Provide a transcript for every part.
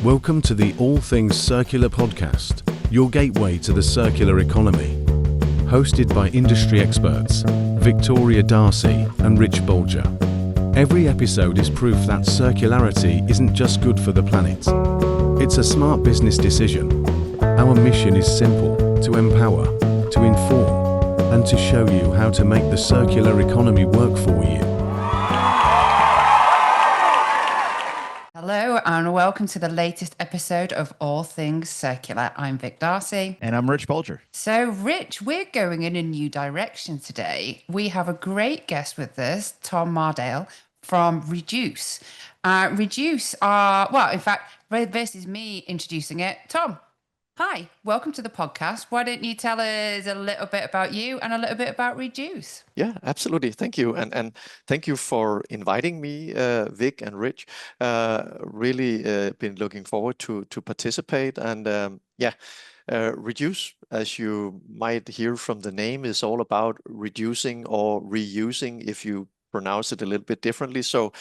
Welcome to the All Things Circular podcast, your gateway to the circular economy. Hosted by industry experts Victoria Darcy and Rich Bulger. Every episode is proof that circularity isn't just good for the planet. It's a smart business decision. Our mission is simple: to empower, to inform, and to show you how to make the circular economy work for you. Hello and welcome to the latest episode of All Things Circular. I'm Vic Darcy. And I'm Rich Bulger. So, Rich, we're going in a new direction today. We have a great guest with us, Tom Mardahl from Rejoose. Rejoose are, well, in fact, this is me introducing it. Tom, hi, welcome to the podcast. Why don't you tell us a little bit about you and a little bit about Rejoose? Yeah, absolutely. Thank you. And thank you for inviting me, Vic and Rich. Really been looking forward to participate. And Rejoose, as you might hear from the name, is all about reducing or reusing if you pronounce it a little bit differently. So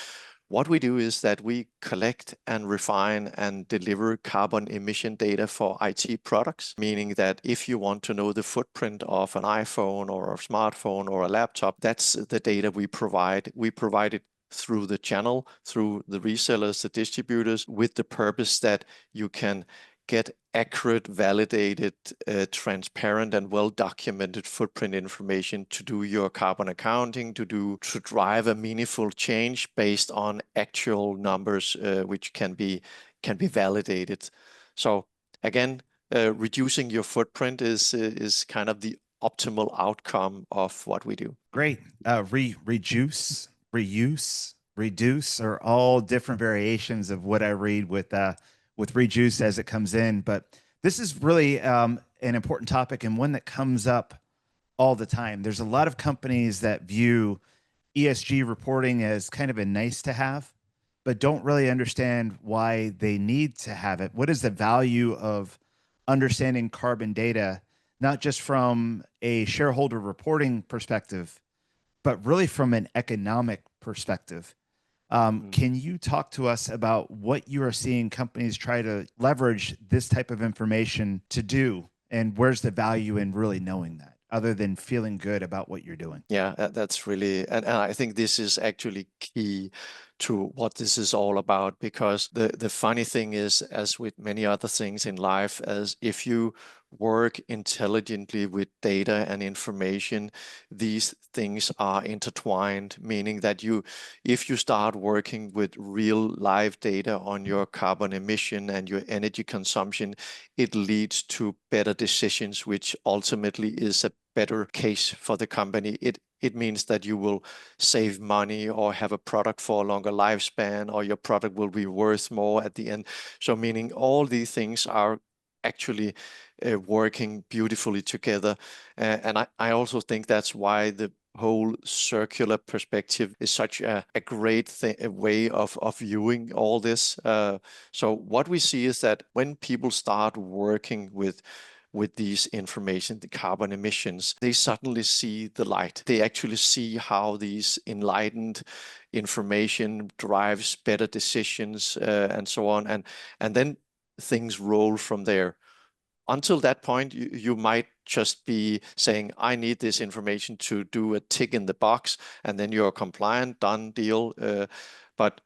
what we do is that we collect and refine and deliver carbon emission data for IT products, meaning that if you want to know the footprint of an iPhone or a smartphone or a laptop, that's the data we provide. We provide it through the channel, through the resellers, the distributors, with the purpose that you can get accurate, validated, transparent, and well-documented footprint information to do your carbon accounting, to drive a meaningful change based on actual numbers, which can be validated. So again, reducing your footprint is kind of the optimal outcome of what we do. Great. Rejuice, reuse, reduce are all different variations of what I read with Rejuice as it comes in. But this is really an important topic and one that comes up all the time. There's a lot of companies that view ESG reporting as kind of a nice to have, but don't really understand why they need to have it. What is the value of understanding carbon data, not just from a shareholder reporting perspective, but really from an economic perspective? Can you talk to us about what you are seeing companies try to leverage this type of information to do, and where's the value in really knowing that, other than feeling good about what you're doing? Yeah, that's really, and I think this is actually key to what this is all about, because the funny thing is, as with many other things in life, as if you work intelligently with data and information, these things are intertwined, meaning that if you start working with real live data on your carbon emission and your energy consumption, it leads to better decisions, which ultimately is a better case for the company. It means that you will save money or have a product for a longer lifespan, or your product will be worth more at the end. So meaning all these things are actually working beautifully together. And I also think that's why the whole circular perspective is such a great way of viewing all this. So what we see is that when people start working with these information, the carbon emissions, they suddenly see the light. They actually see how these enlightened information drives better decisions and so on. And then things roll from there. Until that point, you might just be saying, I need this information to do a tick in the box, and then you're compliant, done deal. But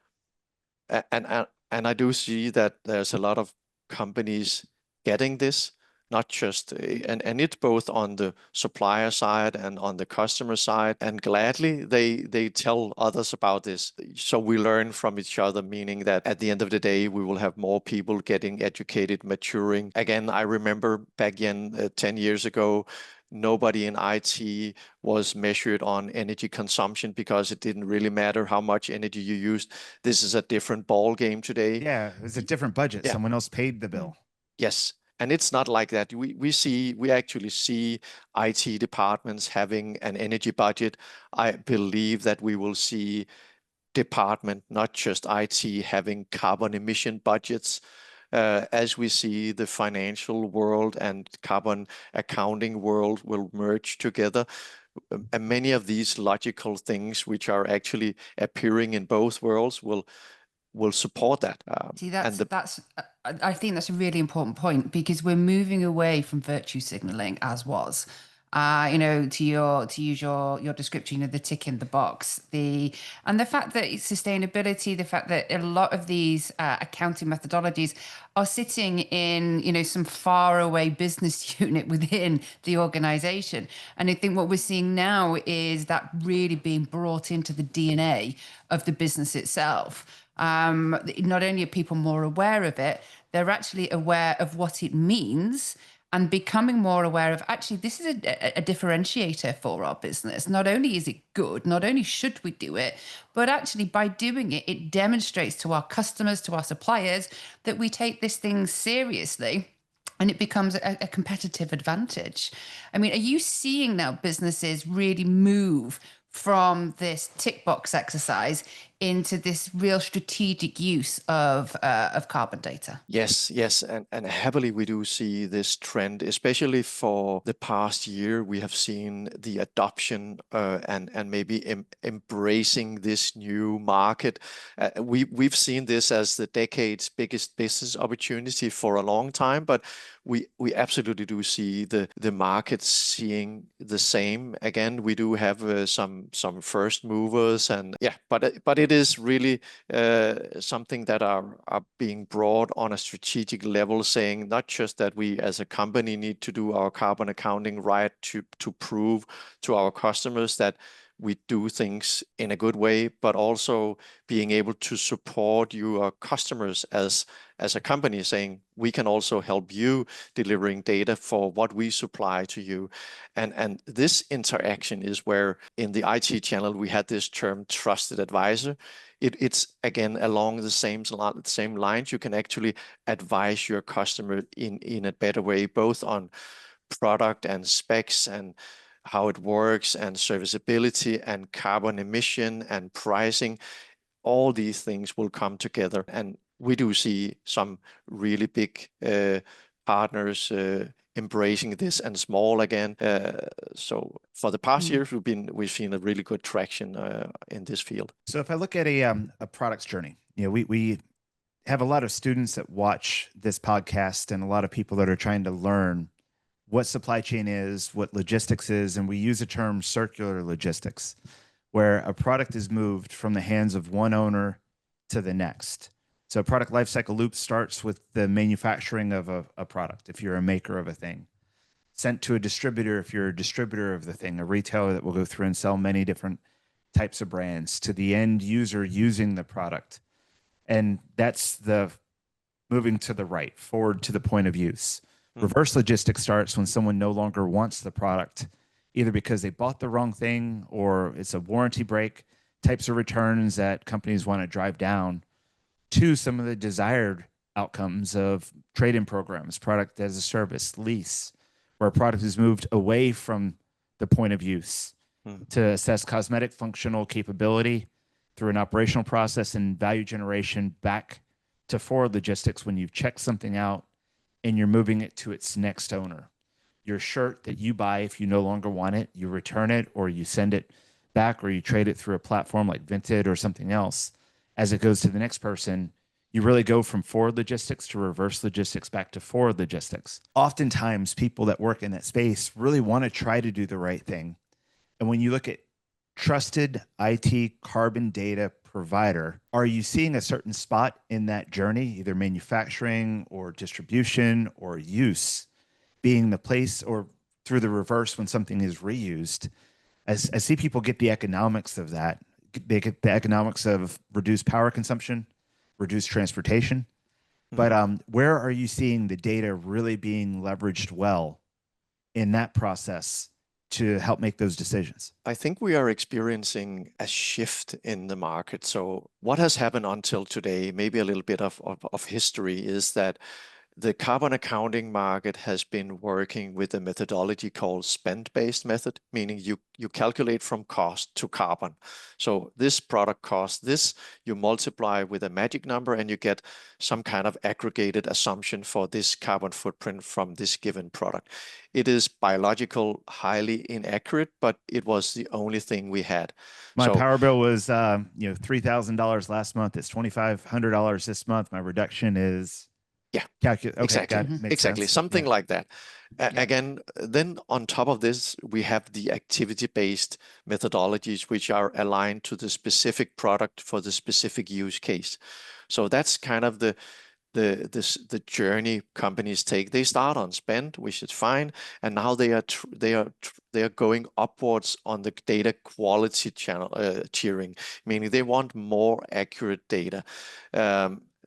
I do see that there's a lot of companies getting this, not just, and it's both on the supplier side and on the customer side, and gladly they tell others about this. So we learn from each other, meaning that at the end of the day, we will have more people getting educated, maturing. Again, I remember back in 10 years ago, nobody in IT was measured on energy consumption because it didn't really matter how much energy you used. This is a different ball game today. Yeah, it was a different budget. Yeah. Someone else paid the bill. Yes. And it's not like that. We actually see IT departments having an energy budget. I believe that we will see department, not just IT, having carbon emission budgets. As we see the financial world and carbon accounting world will merge together. And many of these logical things, which are actually appearing in both worlds, will will support that. See, and the I think that's a really important point, because we're moving away from virtue signaling as was. To use your description of the tick in the box, and the fact that it's sustainability, the fact that a lot of these accounting methodologies are sitting in some faraway business unit within the organization. And I think what we're seeing now is that really being brought into the DNA of the business itself. Not only are people more aware of it, they're actually aware of what it means, and becoming more aware of, actually, this is a differentiator for our business. Not only is it good, not only should we do it, but actually by doing it, it demonstrates to our customers, to our suppliers, that we take this thing seriously, and it becomes a competitive advantage. I mean, are you seeing now businesses really move from this tick box exercise into this real strategic use of carbon data? Yes, and happily we do see this trend, especially for the past year. We have seen the adoption and maybe embracing this new market. We've seen this as the decade's biggest business opportunity for a long time, but we absolutely do see the market seeing the same. Again, we do have some first movers, and but it is really something that are being brought on a strategic level, saying not just that we as a company need to do our carbon accounting right to prove to our customers that we do things in a good way, but also being able to support your customers as a company, saying we can also help you delivering data for what we supply to you. And this interaction is where in the IT channel we had this term trusted advisor. It's again along the same lines. You can actually advise your customer in a better way, both on product and specs and how it works and serviceability and carbon emission and pricing. All these things will come together, and we do see some really big partners embracing this, and small again. So for the past years, we've seen a really good traction in this field. So if I look at a product's journey, we have a lot of students that watch this podcast, and a lot of people that are trying to learn what supply chain is, what logistics is, and we use the term circular logistics, where a product is moved from the hands of one owner to the next. So product lifecycle loop starts with the manufacturing of a product, if you're a maker of a thing, sent to a distributor if you're a distributor of the thing, a retailer that will go through and sell many different types of brands, to the end user using the product. And that's the moving to the right, forward to the point of use. Reverse logistics starts when someone no longer wants the product, either because they bought the wrong thing or it's a warranty break, types of returns that companies want to drive down, to some of the desired outcomes of trade-in programs, product as a service, lease, where a product is moved away from the point of use to assess cosmetic functional capability through an operational process and value generation back to forward logistics when you've checked something out and you're moving it to its next owner. Your shirt that you buy, if you no longer want it, you return it or you send it back, or you trade it through a platform like Winther or something else. As it goes to the next person, you really go from forward logistics to reverse logistics back to forward logistics. Oftentimes, people that work in that space really want to try to do the right thing. And when you look at trusted IT carbon data provider, are you seeing a certain spot in that journey, either manufacturing or distribution or use, being the place, or through the reverse when something is reused? As I see people get the economics of that, they get the economics of reduced power consumption, reduced transportation. But where are you seeing the data really being leveraged well in that process to help make those decisions? I think we are experiencing a shift in the market. So what has happened until today, maybe a little bit of history, is that the carbon accounting market has been working with a methodology called spend-based method, meaning you calculate from cost to carbon. So this product costs this, you multiply with a magic number and you get some kind of aggregated assumption for this carbon footprint from this given product. It is biological, highly inaccurate, but it was the only thing we had. My power bill was $3,000 last month. It's $2,500 this month. My reduction is exactly. Exactly. Sense. Something like that. Again, then on top of this, we have the activity-based methodologies, which are aligned to the specific product for the specific use case. So that's kind of the journey companies take. They start on spend, which is fine, and now they are going upwards on the data quality channel tiering, meaning they want more accurate data.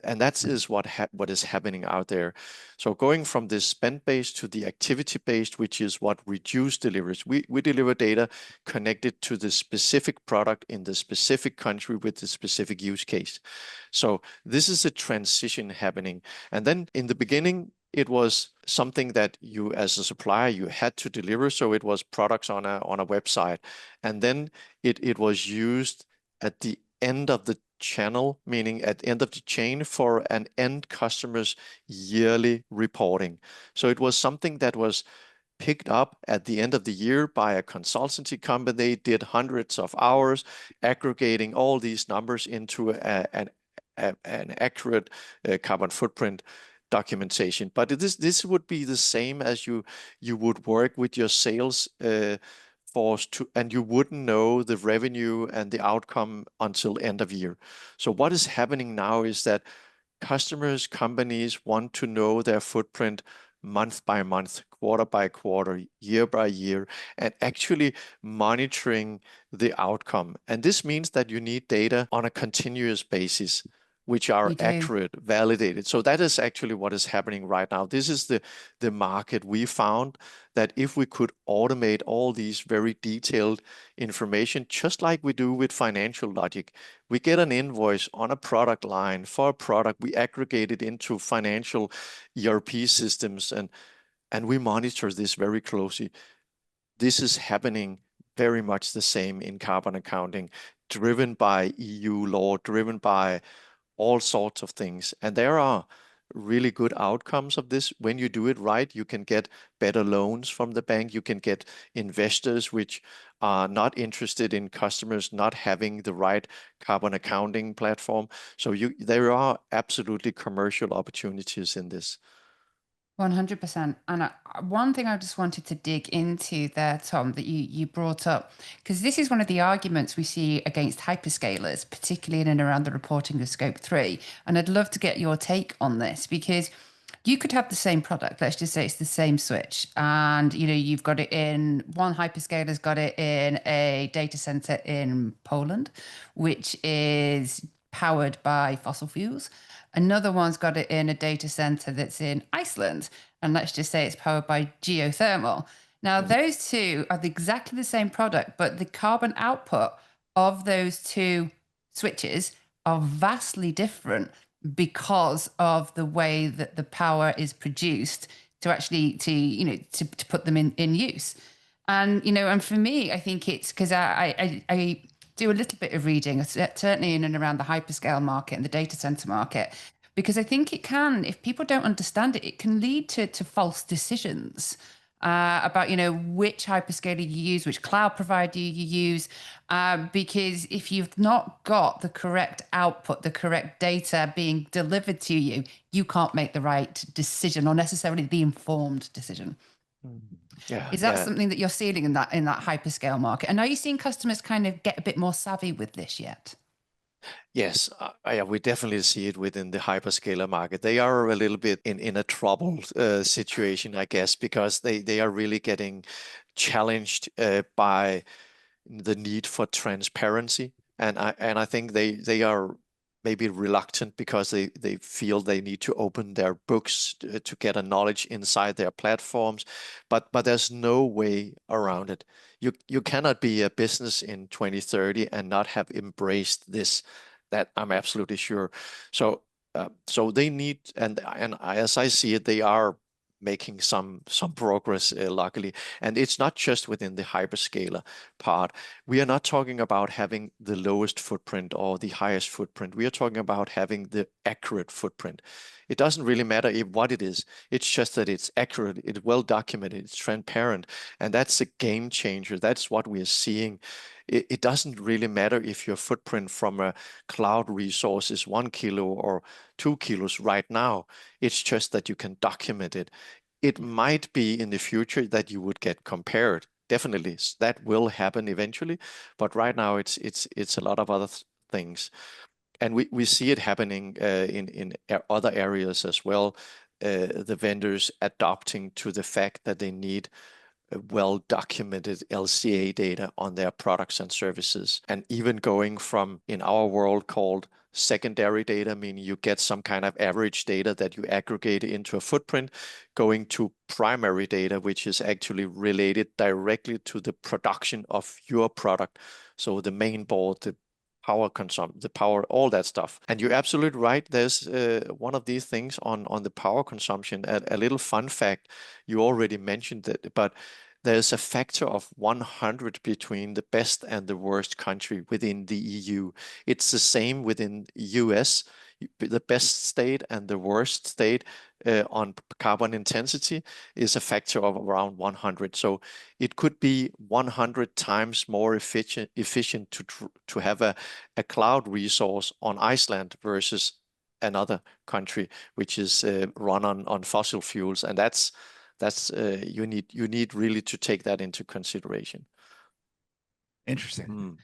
And that is what is happening out there. So going from this spend-based to the activity-based, which is what Rejoose delivers. We deliver data connected to the specific product in the specific country with the specific use case. So this is a transition happening. And then in the beginning, it was something that you as a supplier, you had to deliver. So it was products on a website. And then it was used at the end of the channel, meaning at the end of the chain for an end customer's yearly reporting. So it was something that was picked up at the end of the year by a consultancy company. They did hundreds of hours aggregating all these numbers into an accurate carbon footprint documentation. But this would be the same as you would work with your sales force and you wouldn't know the revenue and the outcome until end of year. So what is happening now is that customers, companies want to know their footprint month by month, quarter by quarter, year by year, and actually monitoring the outcome. And this means that you need data on a continuous basis, which are accurate, validated. So that is actually what is happening right now. This is the market we found, that if we could automate all these very detailed information, just like we do with financial logic, we get an invoice on a product line for a product, we aggregate it into financial ERP systems, and we monitor this very closely. This is happening very much the same in carbon accounting, driven by EU law, driven by all sorts of things. And there are really good outcomes of this. When you do it right, you can get better loans from the bank. You can get investors which are not interested in customers not having the right carbon accounting platform. So there are absolutely commercial opportunities in this. 100%. And one thing I just wanted to dig into there, Tom, that you brought up, because this is one of the arguments we see against hyperscalers, particularly in and around the reporting of Scope 3. And I'd love to get your take on this, because you could have the same product. Let's just say it's the same switch. And, you've got it in, one hyperscaler's got it in a data center in Poland, which is powered by fossil fuels. Another one's got it in a data center that's in Iceland. And let's just say it's powered by geothermal. Now, those two are exactly the same product, but the carbon output of those two switches are vastly different because of the way that the power is produced to actually to put them in use. And, and for me, I think it's because I do a little bit of reading, certainly in and around the hyperscale market and the data center market, because I think it can, if people don't understand it, it can lead to false decisions about, which hyperscaler you use, which cloud provider you use, because if you've not got the correct output, the correct data being delivered to you, you can't make the right decision or necessarily the informed decision. Is that something that you're seeing in that hyperscale market? And are you seeing customers kind of get a bit more savvy with this yet? Yes, we definitely see it within the hyperscaler market. They are a little bit in a troubled situation, I guess, because they are really getting challenged by the need for transparency. And I think they are maybe reluctant because they feel they need to open their books to get a knowledge inside their platforms, but there's no way around it. You cannot be a business in 2030 and not have embraced this. That I'm absolutely sure. So So they need, and as I see it, they are making some progress, luckily. And it's not just within the hyperscaler part. We are not talking about having the lowest footprint or the highest footprint. We are talking about having the accurate footprint. It doesn't really matter what it is. It's just that it's accurate, it's well documented, it's transparent, and that's a game changer. That's what we are seeing. It doesn't really matter if your footprint from a cloud resource is 1 kilo or 2 kilos right now. It's just that you can document it. It might be in the future that you would get compared. Definitely, that will happen eventually. But right now, it's a lot of other things, and we see it happening in other areas as well. The vendors adopting to the fact that they need well-documented LCA data on their products and services, and even going from, in our world, called secondary data, meaning you get some kind of average data that you aggregate into a footprint, going to primary data, which is actually related directly to the production of your product. So the main board, the power consumption, the power, all that stuff. And you're absolutely right. There's one of these things on the power consumption. A little fun fact, you already mentioned it, but there's a factor of 100 between the best and the worst country within the EU. It's the same within US. The best state and the worst state on carbon intensity is a factor of around 100. So it could be 100 times more efficient to have a cloud resource on Iceland versus another country which is run on fossil fuels, and that's you need really to take that into consideration. Interesting.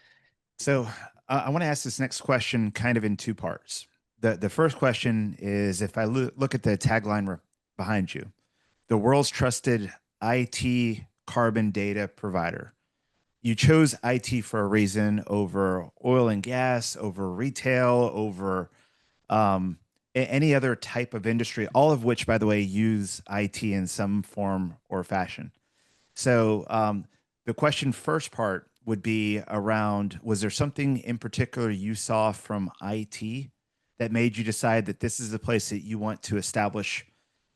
So I want to ask this next question kind of in two parts. The first question is, if I look at the tagline behind you, the world's trusted IT carbon data provider. You chose IT for a reason over oil and gas, over retail, over any other type of industry, all of which, by the way, use IT in some form or fashion. So the question first part would be around, was there something in particular you saw from IT that made you decide that this is the place that you want to establish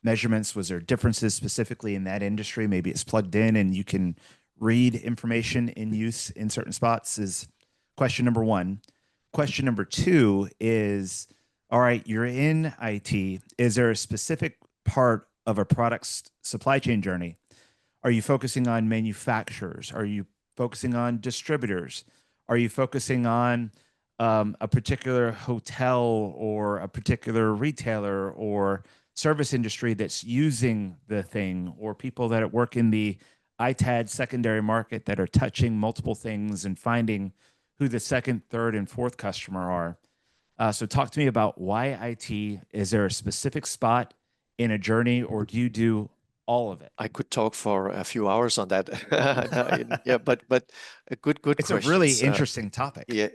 measurements? Was there differences specifically in that industry? Maybe it's plugged in and you can read information in use in certain spots, is question number one. Question number two is, all right, you're in IT. Is there a specific part of a product's supply chain journey? Are you focusing on manufacturers? Are you focusing on distributors? Are you focusing on a particular hotel or a particular retailer or service industry that's using the thing, or people that work in the ITAD secondary market that are touching multiple things and finding who the second, third, and fourth customer are? So talk to me about why IT. Is there a specific spot in a journey, or do you do all of it? I could talk for a few hours on that. Yeah, but a good it's question. A really interesting topic. Yeah,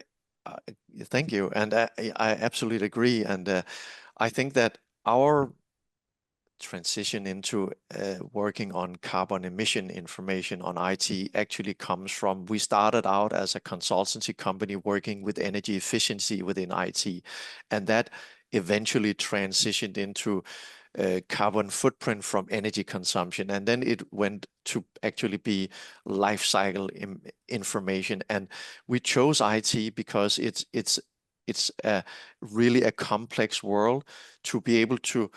thank you, and I absolutely agree. And I think that our transition into working on carbon emission information on IT actually comes from, we started out as a consultancy company working with energy efficiency within IT, and that eventually transitioned into carbon footprint from energy consumption, and then it went to actually be lifecycle information. And we chose IT because it's really a complex world. To be able to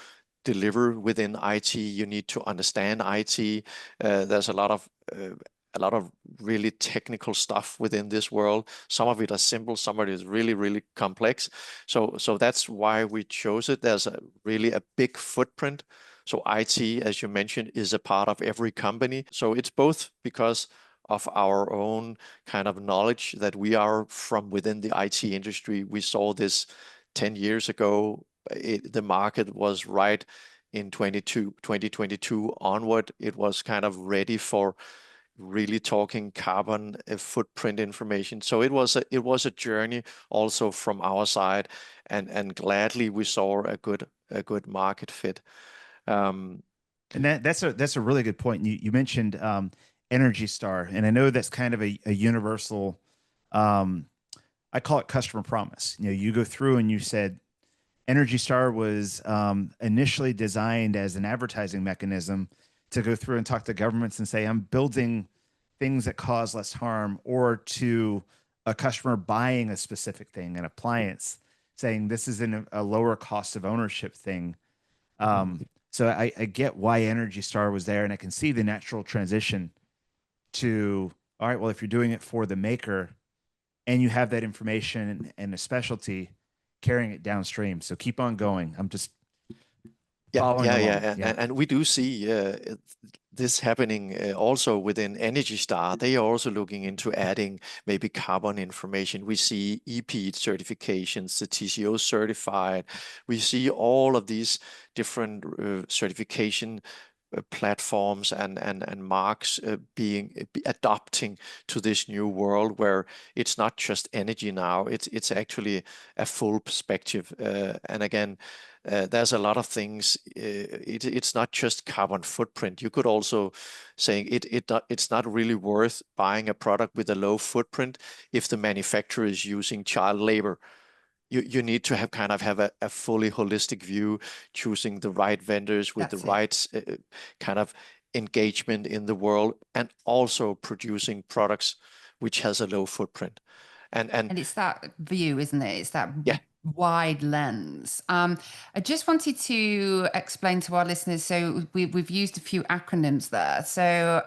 deliver within IT, you need to understand IT. There's a lot of really technical stuff within this world. Some of it is simple, some of it is really, really complex. So that's why we chose it. There's really a big footprint. So IT, as you mentioned, is a part of every company. So it's both because of our own kind of knowledge that we are from within the IT industry. We saw this 10 years ago. The market was right in 2022 onward. It was kind of ready for really talking carbon footprint information. So it was a journey also from our side, and gladly we saw a good market fit. And that's a really good point. You mentioned Energy Star, and I know that's kind of a universal. I call it customer promise. You go through and you said, Energy Star was initially designed as an advertising mechanism to go through and talk to governments and say, I'm building things that cause less harm, or to a customer buying a specific thing, an appliance, saying this is in a lower cost of ownership thing. So I get why Energy Star was there, and I can see the natural transition to, all right, well, if you're doing it for the maker and you have that information and a specialty, carrying it downstream. So keep on going. I'm just following along. And we do see this happening also within Energy Star. They are also looking into adding maybe carbon information. We see EPEAT certifications, the TCO certified. We see all of these different certification platforms and marks adopting to this new world where it's not just energy now, it's actually a full perspective. And again, there's a lot of things. It's not just carbon footprint. You could also say it's not really worth buying a product with a low footprint if the manufacturer is using child labor. You need to have a fully holistic view, choosing the right vendors with the right kind of engagement in the world, and also producing products which has a low footprint. And it's that view, isn't it? It's that wide lens. I just wanted to explain to our listeners. So we've used a few acronyms there. So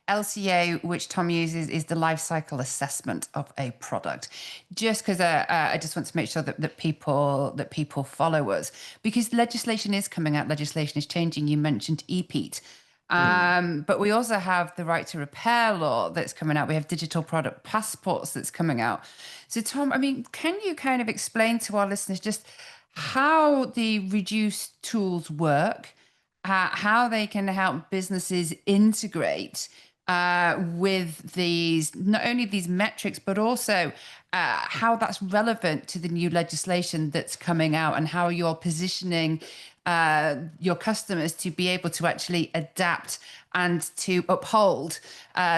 LCA, which Tom uses, is the life cycle assessment of a product. Just because I just want to make sure that people follow us, because legislation is coming out. Legislation is changing. You mentioned EPEAT. But we also have the right to repair law that's coming out. We have digital product passports that's coming out. So Tom, I mean, can you kind of explain to our listeners just how the Rejoose tools work, how they can help businesses integrate with these, not only these metrics, but also how that's relevant to the new legislation that's coming out, and how you're positioning your customers to be able to actually adapt and to uphold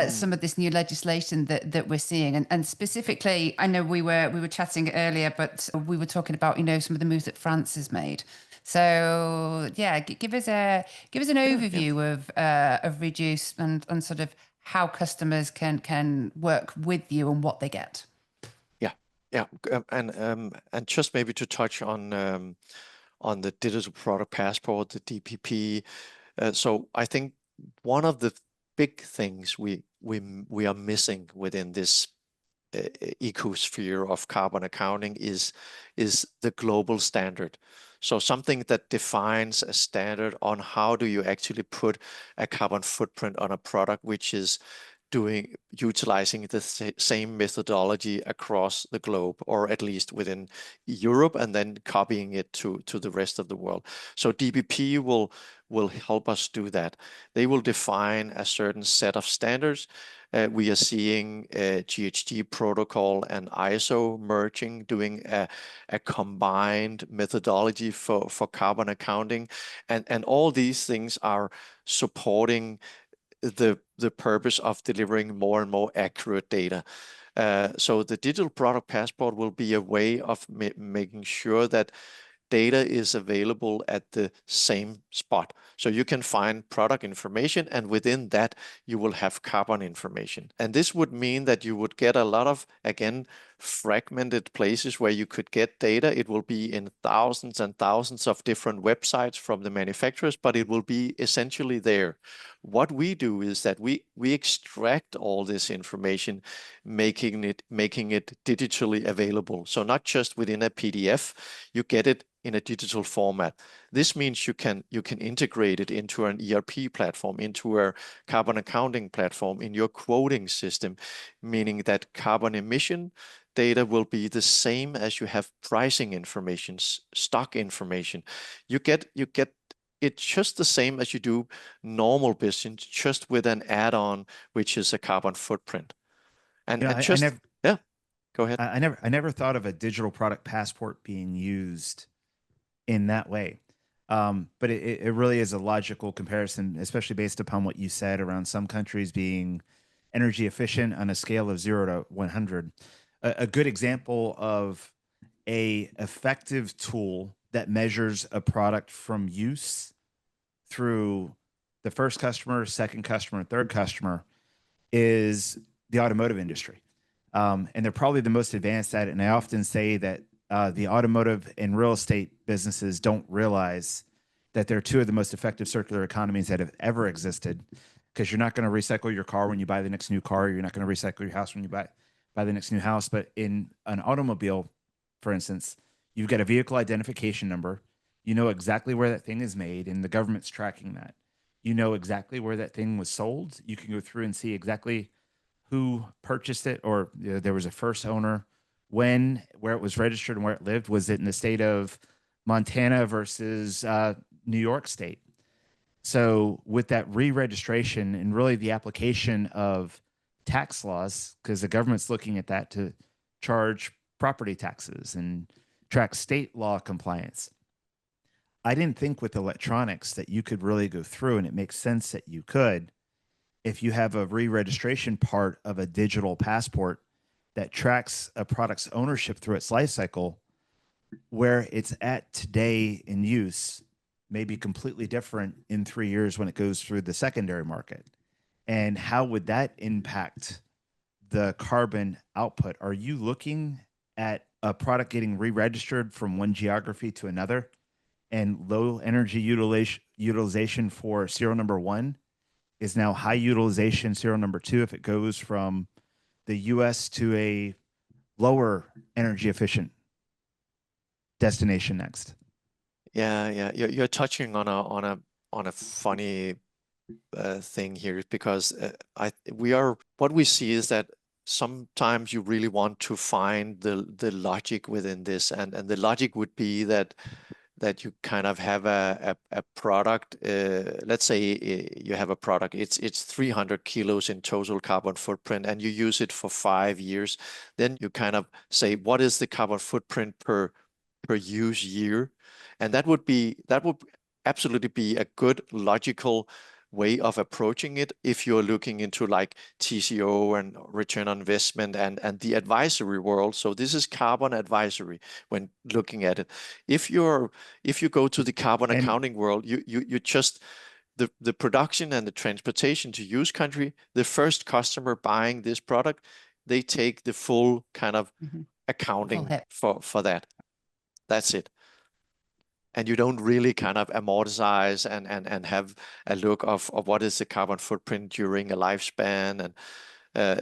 some of this new legislation that we're seeing. And specifically, I know we were chatting earlier, but we were talking about, you know, some of the moves that France has made. So yeah, give us an overview of Rejoose and sort of how customers can work with you and what they get. And just maybe to touch on the digital product passport, the DPP. So I think one of the big things we are missing within this ecosphere of carbon accounting is the global standard. So something that defines a standard on how do you actually put a carbon footprint on a product, which is utilizing the same methodology across the globe, or at least within Europe, and then copying it to the rest of the world. So DPP will help us do that. They will define a certain set of standards. We are seeing GHG protocol and ISO merging, doing a combined methodology for carbon accounting, and all these things are supporting the purpose of delivering more and more accurate data. So the digital product passport will be a way of making sure that data is available at the same spot. So you can find product information, and within that, you will have carbon information. And this would mean that you would get a lot of, again, fragmented places where you could get data. It will be in thousands and thousands of different websites from the manufacturers, but it will be essentially there. What we do is that we extract all this information, making it digitally available. So not just within a PDF, you get it in a digital format. This means you can integrate it into an ERP platform, into a carbon accounting platform, in your quoting system, meaning that carbon emission data will be the same as you have pricing information, stock information. You get it's just the same as you do normal business, just with an add-on, which is a carbon footprint. Go ahead. I never thought of a digital product passport being used in that way. But it really is a logical comparison, especially based upon what you said around some countries being energy efficient on a scale of 0 to 100. A good example of a effective tool that measures a product from use through the first customer, second customer, and third customer is the automotive industry. And they're probably the most advanced at it. And I often say that the automotive and real estate businesses don't realize that they're two of the most effective circular economies that have ever existed, because you're not going to recycle your car when you buy the next new car. You're not going to recycle your house when you buy the next new house. But in an automobile, for instance, you've got a vehicle identification number. You know exactly where that thing is made, and the government's tracking that. You know exactly where that thing was sold. You can go through and see exactly who purchased it, or there was a first owner, when, where it was registered, and where it lived. Was it in the state of Montana versus New York State? So with that re-registration and really the application of tax laws, because the government's looking at that to charge property taxes and track state law compliance. I didn't think with electronics that you could really go through, and it makes sense that you could, if you have a re-registration part of a digital passport that tracks a product's ownership through its life cycle, where it's at today in use may be completely different in 3 years when it goes through the secondary market. And how would that impact the carbon output? Are you looking at a product getting re-registered from one geography to another, and low energy utilization for serial number 1 is now high utilization serial number 2 if it goes from the US to a lower energy efficient destination next? Yeah. You're touching on a funny thing here, because what we see is that sometimes you really want to find the logic within this, and the logic would be that you kind of have a product. Let's say you have a product. It's 300 kilos in total carbon footprint, and you use it for 5 years. Then you kind of say, what is the carbon footprint per use year? And that would absolutely be a good logical way of approaching it if you're looking into like TCO and return on investment and the advisory world. So this is carbon advisory when looking at it. If you go to the carbon accounting world, you just the production and the transportation to use country, the first customer buying this product, they take the full kind of accounting for that. That's it. And you don't really kind of amortize and have a look of what is the carbon footprint during a lifespan. And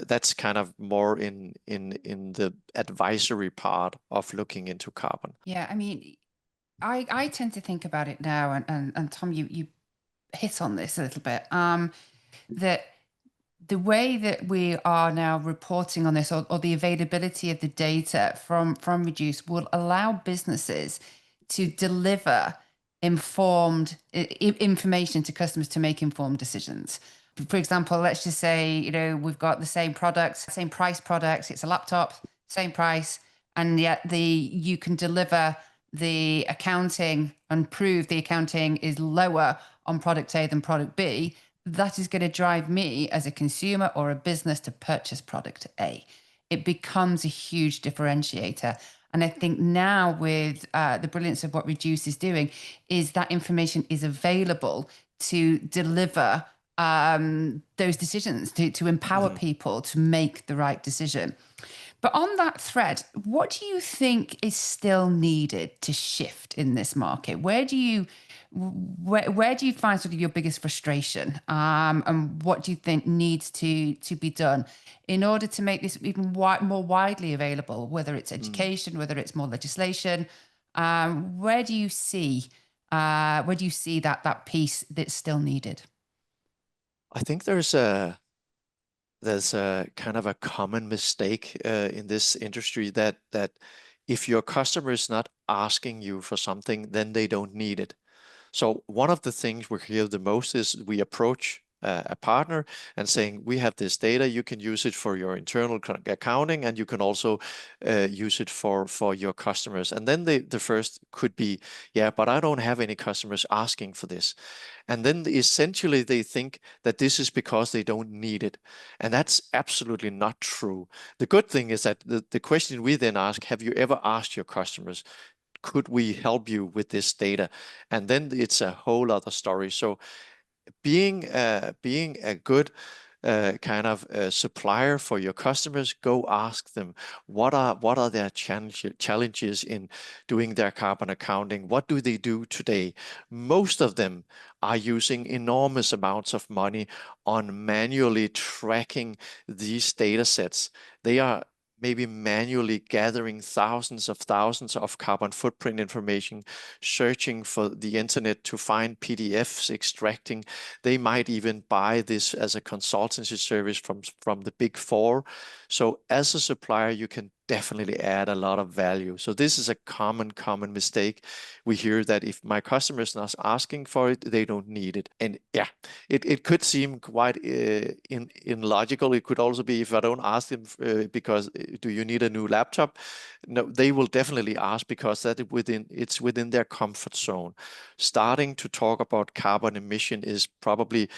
that's kind of more in the advisory part of looking into carbon. Yeah, I mean, I tend to think about it now, and Tom, you hit on this a little bit, that the way that we are now reporting on this, or the availability of the data from Rejoose, will allow businesses to deliver informed information to customers to make informed decisions. For example, let's just say, we've got the same product, same price product, it's a laptop, same price, and yet you can deliver the accounting and prove the accounting is lower on product A than product B. That is going to drive me as a consumer or a business to purchase product A. It becomes a huge differentiator. And I think now with the brilliance of what Rejoose is doing is that information is available to deliver those decisions, to empower people to make the right decision. But on that thread, what do you think is still needed to shift in this market? Where do you find sort of your biggest frustration, and what do you think needs to be done in order to make this even more widely available, whether it's education, whether it's more legislation? Where do you see that piece that's still needed? I think there's a kind of a common mistake in this industry that if your customer is not asking you for something, then they don't need it. So one of the things we hear the most is we approach a partner and saying, we have this data, you can use it for your internal accounting, and you can also use it for your customers. And then the first could be, yeah, but I don't have any customers asking for this. And then essentially they think that this is because they don't need it. And that's absolutely not true. The good thing is that the question we then ask, have you ever asked your customers, could we help you with this data? And then it's a whole other story. So being a good kind of supplier for your customers, go ask them what are their challenges in doing their carbon accounting. What do they do today? Most of them are using enormous amounts of money on manually tracking these data sets. They are maybe manually gathering thousands of carbon footprint information, searching for the internet to find PDFs, extracting. They might even buy this as a consultancy service from the big four. So as a supplier, you can definitely add a lot of value. So this is a common mistake. We hear that if my customer is not asking for it, they don't need it. And yeah, it could seem quite illogical. It could also be if I don't ask them because do you need a new laptop? No, they will definitely ask because it's within their comfort zone. Starting to talk about carbon emission is probably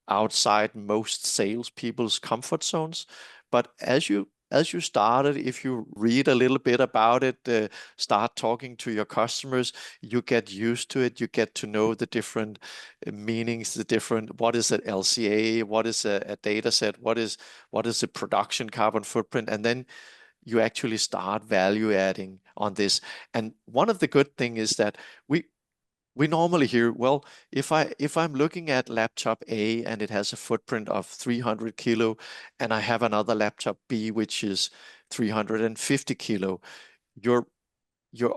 outside most salespeople's comfort zones. But as you started, if you read a little bit about it, start talking to your customers, you get used to it. You get to know the different meanings, what is an LCA, what is a data set, what is a production carbon footprint, and then you actually start value adding on this. And one of the good things is that we normally hear, well, if I'm looking at laptop A and it has a footprint of 300 kilo, and I have another laptop B which is 350 kilo, your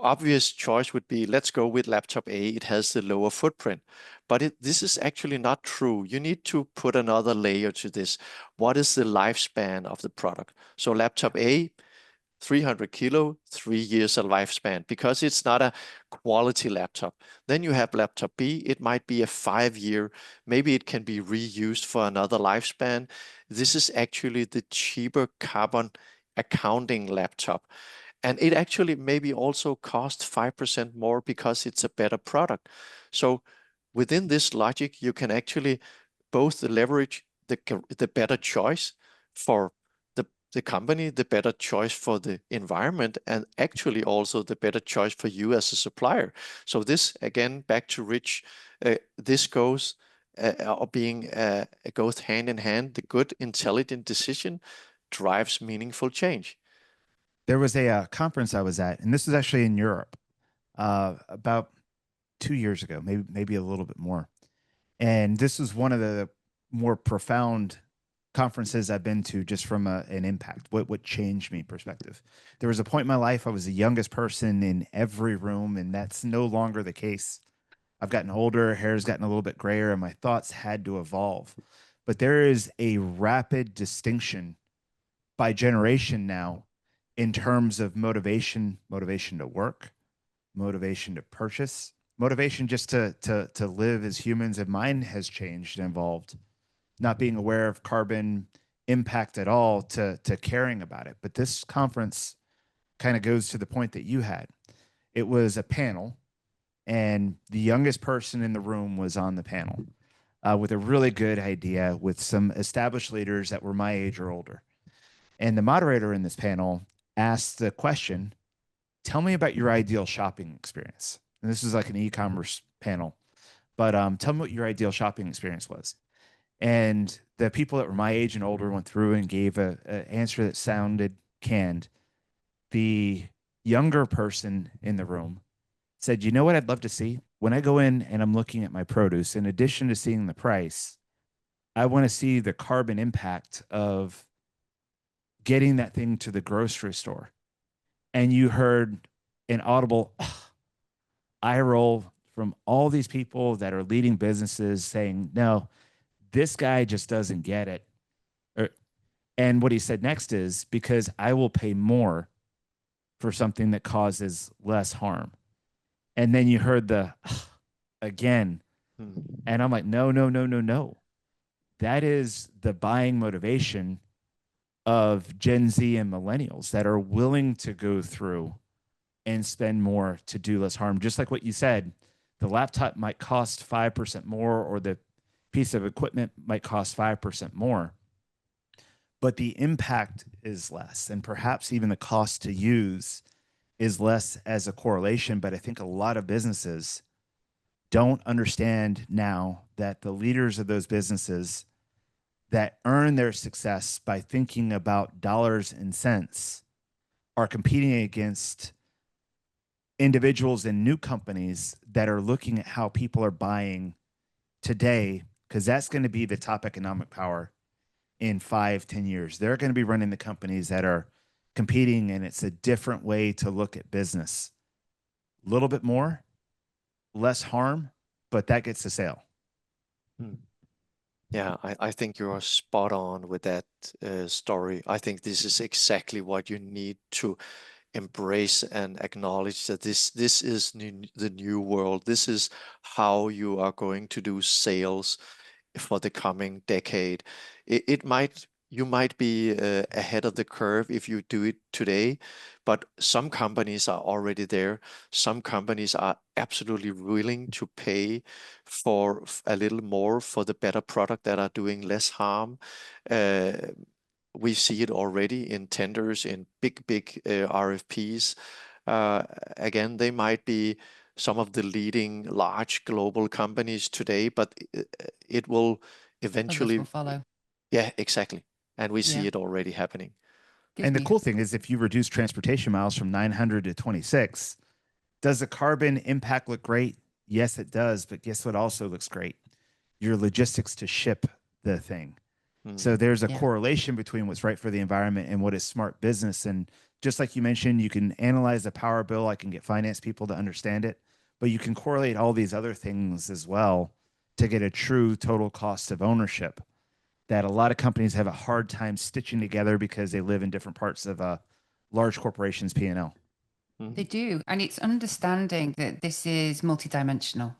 obvious choice would be, let's go with laptop A. It has the lower footprint, but this is actually not true. You need to put another layer to this. What is the lifespan of the product? So laptop A, 300 kilo, 3 years of lifespan, because it's not a quality laptop. Then you have laptop B, it might be a 5-year, maybe it can be reused for another lifespan. This is actually the cheaper carbon accounting laptop. And it actually maybe also costs 5% more because it's a better product. So within this logic, you can actually both leverage the better choice for the company, the better choice for the environment, and actually also the better choice for you as a supplier. So this, again, back to Rich, this goes goes hand in hand. The good, intelligent decision drives meaningful change. There was a conference I was at, and this was actually in Europe about 2 years ago, maybe a little bit more. And this was one of the more profound conferences I've been to, just from an impact, what changed me perspective. There was a point in my life I was the youngest person in every room, and that's no longer the case. I've gotten older, hair's gotten a little bit grayer, and my thoughts had to evolve. But there is a rapid distinction by generation now in terms of motivation to work, motivation to purchase, motivation just to live as humans. And mine has changed and evolved. Not being aware of carbon impact at all to caring about it. But this conference kind of goes to the point that you had. It was a panel, and the youngest person in the room was on the panel with a really good idea with some established leaders that were my age or older. And the moderator in this panel asked the question, tell me about your ideal shopping experience. And this is like an e-commerce panel, but tell me what your ideal shopping experience was. And the people that were my age and older went through and gave an answer that sounded canned. The younger person in the room said, you know what I'd love to see? When I go in and I'm looking at my produce, in addition to seeing the price, I want to see the carbon impact of getting that thing to the grocery store. And you heard an audible eye roll from all these people that are leading businesses saying, no, this guy just doesn't get it. And what he said next is, because I will pay more for something that causes less harm. And then you heard the again. And I'm like, no. That is the buying motivation of Gen Z and millennials that are willing to go through and spend more to do less harm. Just like what you said, the laptop might cost 5% more, or the piece of equipment might cost 5% more, but the impact is less, and perhaps even the cost to use is less as a correlation, but I think a lot of businesses don't understand now that the leaders of those businesses that earn their success by thinking about dollars and cents are competing against individuals and new companies that are looking at how people are buying today, because that's going to be the top economic power in 5-10 years. They're going to be running the companies that are competing, and it's a different way to look at business. A little bit more, less harm, but that gets the sale. Yeah, I think you're spot on with that story. I think this is exactly what you need to embrace and acknowledge, that this is the new world. This is how you are going to do sales for the coming decade. You might be ahead of the curve if you do it today, but some companies are already there. Some companies are absolutely willing to pay for a little more for the better product that are doing less harm. We see it already in tenders, in big RFPs. Again, they might be some of the leading large global companies today, but it will eventually Others will follow. Yeah, exactly. And we see Yeah. it already happening. Gives And the me- cool thing is, if you reduce transportation miles from 900 to 26, does the carbon impact look great? Yes, it does. But guess what also looks great? Your logistics to ship the thing. So there's a Yeah. correlation between what's right for the environment and what is smart business. And just like you mentioned, you can analyze the power bill. I can get finance people to understand it, but you can correlate all these other things as well to get a true total cost of ownership that a lot of companies have a hard time stitching together because they live in different parts of a large corporation's P&L. They do. And it's understanding that this is multidimensional,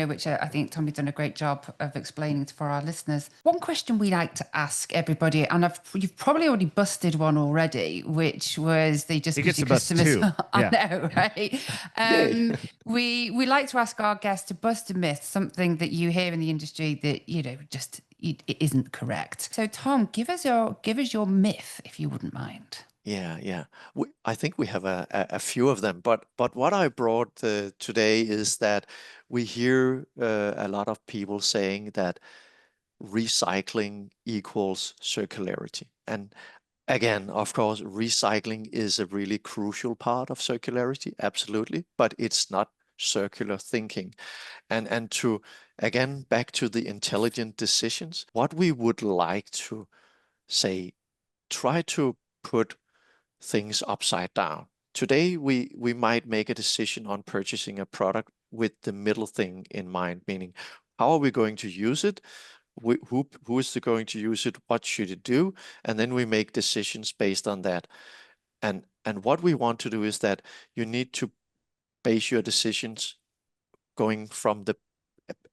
which I think Tommy's done a great job of explaining for our listeners. One question we like to ask everybody, and you've probably already busted one already, which was they just He because gets your to bust two. I Yeah. know, right? We like to ask our guests to bust a myth, something that you hear in the industry that, just it isn't correct. So Tom, give us your myth, if you wouldn't mind. Yeah. I think we have a few of them, but what I brought today is that we hear a lot of people saying that recycling equals circularity. And again, of course, recycling is a really crucial part of circularity, absolutely, but it's not circular thinking. And to, again, back to the intelligent decisions, what we would like to say, try to put things upside down. Today, we might make a decision on purchasing a product with the middle thing in mind, meaning how are we going to use it? Who is going to use it? What should it do? And then we make decisions based on that. And what we want to do is that you need to base your decisions going from the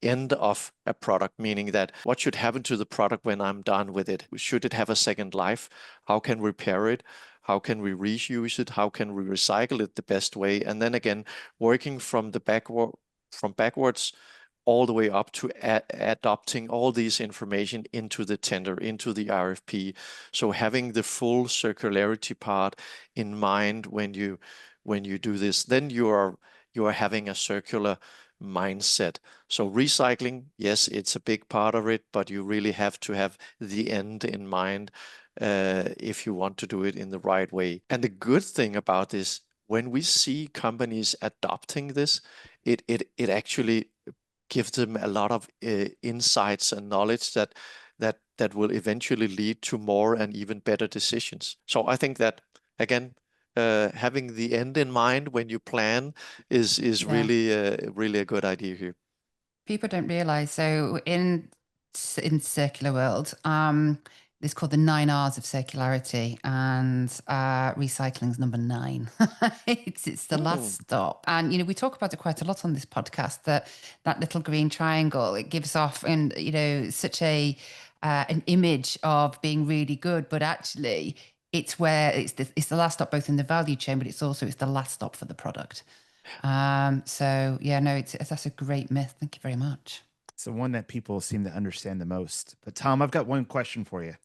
end of a product, meaning that what should happen to the product when I'm done with it? Should it have a second life? How can we repair it? How can we reuse it? How can we recycle it the best way? And then again, working from backwards all the way up to adopting all these information into the tender, into the RFP. So having the full circularity part in mind when you do this, then you are having a circular mindset. So recycling, yes, it's a big part of it, but you really have to have the end in mind if you want to do it in the right way. And the good thing about this, when we see companies adopting this, it actually gives them a lot of insights and knowledge that will eventually lead to more and even better decisions. So I think that, again, having the end in mind when you plan is really a good idea here. People don't realize. So in circular world, it's called the 9 R's of circularity, and recycling's number 9. it's the last stop. And we talk about it quite a lot on this podcast, that little green triangle, it gives off such an image of being really good, but actually it's where it's the last stop both in the value chain, but it's the last stop for the product. That's a great myth. Thank you very much. It's the one that people seem to understand the most. But Tom, I've got one question for you,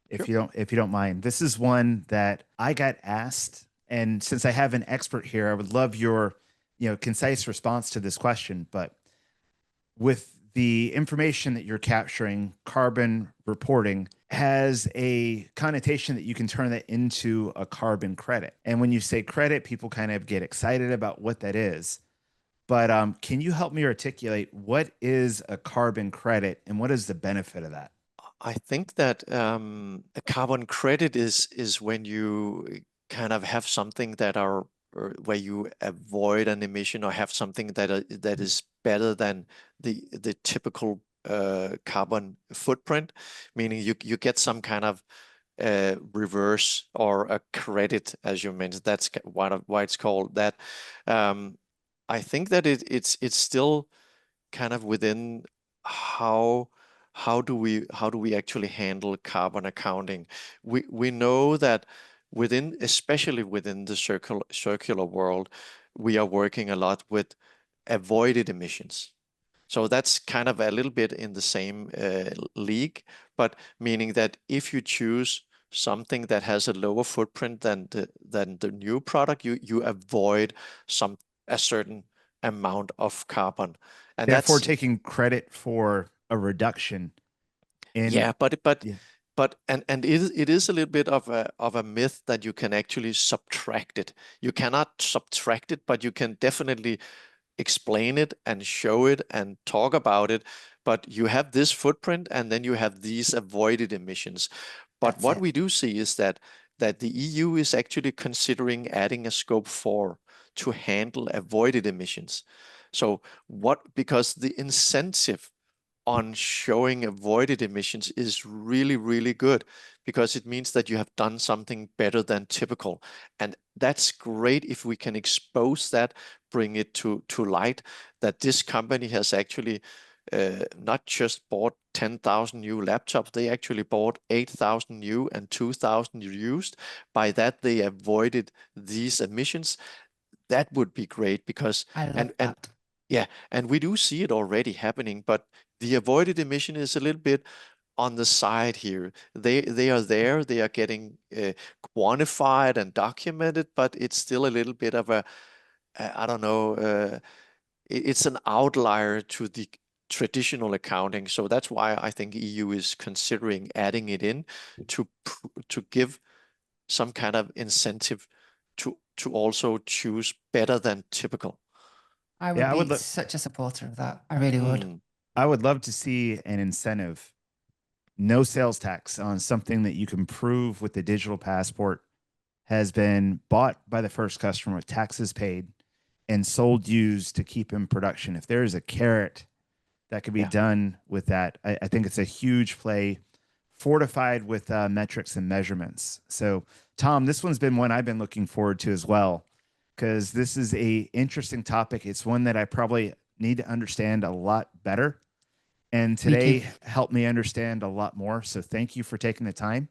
if Sure. you don't mind. This is one that I got asked And since I have an expert here, I would love your, concise response to this question. But with the information that you're capturing, carbon reporting has a connotation that you can turn that into a carbon credit. And when you say credit, people kind of get excited about what that is. But can you help me articulate what is a carbon credit and what is the benefit of that? I think that a carbon credit is when you kind of have something that are or where you avoid an emission or have something that is better than the typical carbon footprint, meaning you get some kind of reverse or a credit, as you mentioned. That's why it's called that. I think that it's still kind of within how do we actually handle carbon accounting. We know that especially within the circular world, we are working a lot with avoided emissions. So that's kind of a little bit in the same league, but meaning that if you choose something that has a lower footprint than the new product, you avoid a certain amount of carbon, and Therefore, that's taking credit for a reduction in yeah, yeah. and it is a little bit of a myth that you can actually subtract it. You cannot subtract it, but you can definitely explain it and show it and talk about it. But you have this footprint, and then you have these avoided emissions. But That's what it. we do see is that the EU is actually considering adding a scope 4 to handle avoided emissions. So because the incentive on showing avoided emissions is really, really good, because it means that you have done something better than typical. And that's great if we can expose that, bring it to light, that this company has actually not just bought 10,000 new laptops, they actually bought 8,000 new and 2,000 used. By that, they avoided these emissions. That would be great because, I love and that. yeah, and we do see it already happening, but the avoided emission is a little bit on the side here. They are there, they are getting quantified and documented, but it's still a little bit of I don't know, it's an outlier to the traditional accounting. So that's why I think EU is considering adding it in to give some kind of incentive to also choose better than typical. I would Yeah, be such a supporter of that. I really would. I would love to see an incentive, no sales tax on something that you can prove with the digital passport has been bought by the first customer with taxes paid and sold used to keep in production. If there is a carrot that could be done with that, I think it's a huge play, fortified with metrics and measurements. So, Tom, this one's been one I've been looking forward to as well, because this is a interesting topic. It's one that I probably need to understand a lot better. And today helped me understand a lot more. So thank you for taking the time.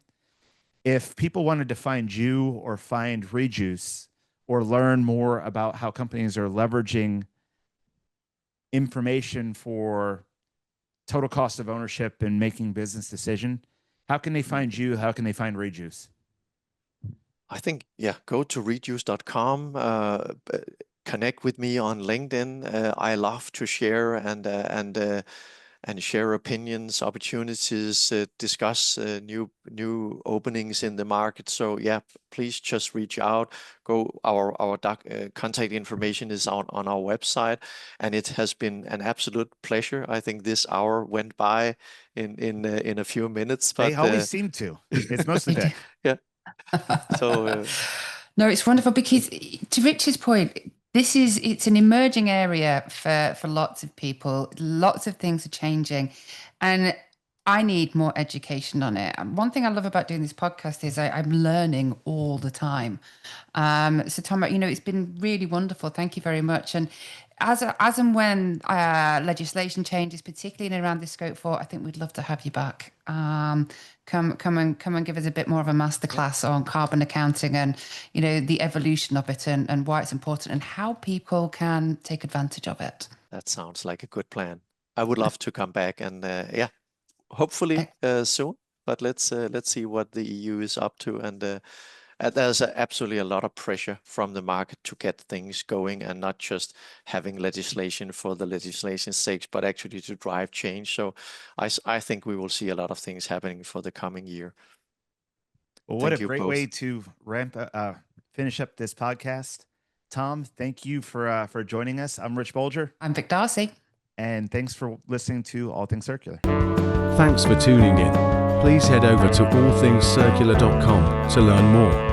If people wanted to find you or find Rejoose or learn more about how companies are leveraging information for total cost of ownership and making business decision, how can they find you? How can they find Rejoose? I think, go to rejoose.com, connect with me on LinkedIn. I love to share and share opinions, opportunities, discuss new openings in the market. So please just reach out. Our contact information is on our website, and it has been an absolute pleasure. I think this hour went by in a few minutes, but they always seem to. It's mostly Vic. Yeah. So no, it's wonderful because, to Rich's point, it's an emerging area for lots of people. Lots of things are changing, and I need more education on it. And one thing I love about doing this podcast is I'm learning all the time. So Tom, it's been really wonderful. Thank you very much. And as and when legislation changes, particularly in around this scope 4, I think we'd love to have you back. Come and give us a bit more of a masterclass on carbon accounting and the evolution of it and why it's important and how people can take advantage of it. That sounds like a good plan. I would love to come back and hopefully soon. But let's see what the EU is up to, there's absolutely a lot of pressure from the market to get things going and not just having legislation for the legislation's sake, but actually to drive change. So I think we will see a lot of things happening for the coming year. Well, what Thank a you great both. way to finish up this podcast. Tom, thank you for joining us. I'm Rich Bulger, I'm Vic Darcy. and thanks for listening to All Things Circular. Thanks for tuning in. Please head over to allthingscircular.com to learn more.